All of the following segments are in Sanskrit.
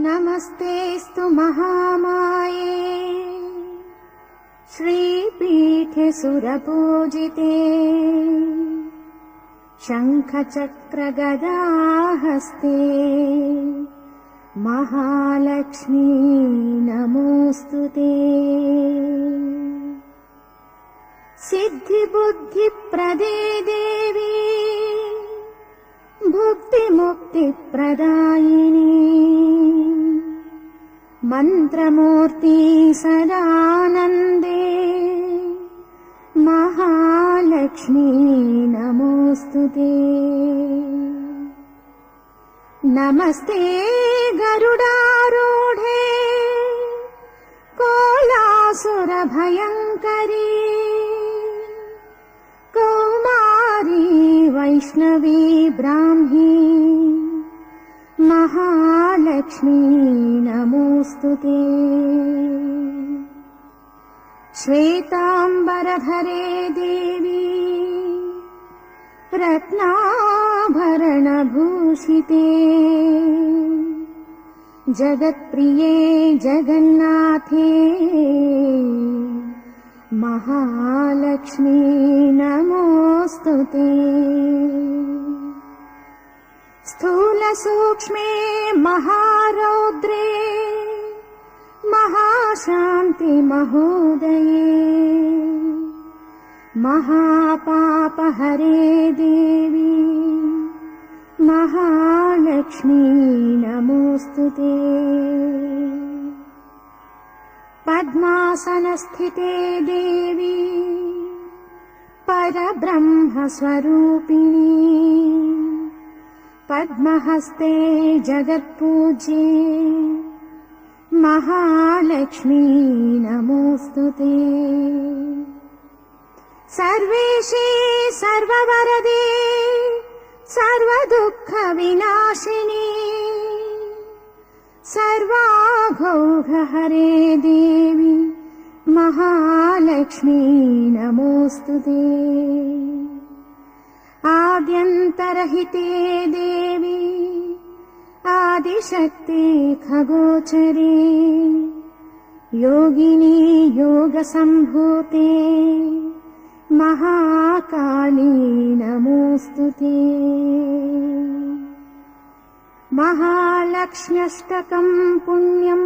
नमस्तेऽस्तु महामाये श्रीपीठे सुरपूजिते शङ्खचक्रगदाहस्ते महालक्ष्मी नमोऽस्तुते। सिद्धिबुद्धिप्रदे देवी भुक्तिमुक्तिप्रदायिनी मन्त्रमूर्ति सदानन्दे महालक्ष्मी नमोऽस्तुते। नमस्ते गरुडारूढे कोलासुरभयङ्करी कौमारी वैष्णवी ब्राह्मी महालक्ष्मी नमोऽस्तुते। श्वेताम्बरधरे देवी रत्नाभरणभूषिते जगत्प्रिये जगन्नाथे महालक्ष्मी नमोऽस्तुते। स्थूलसूक्ष्मे महारौद्रे महाशान्ति महोदये महापापहरे देवी महालक्ष्मी नमोऽस्तुते। पद्मासनस्थिते देवी परब्रह्मस्वरूपिणी पद्महस्ते जगत्पूज्ये महालक्ष्मी नमोऽस्तुते। सर्वेशे सर्ववरदे सर्वदुःखविनाशिनी सर्वाघौघहरे देवी महालक्ष्मी नमोऽस्तुते। आद्यन्तरहिते देवी आदिशक्ति खगोचरे योगिनी योगसम्भूते महाकाली नमोऽस्तुते। महालक्ष्म्यष्टकं पुण्यं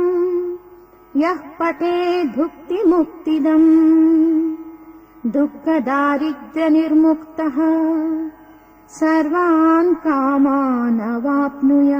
यः पठेत् भुक्तिमुक्तिदम् दुःखदारिद्र्यनिर्मुक्तः सर्वान् कामान् अवाप्नुयात्।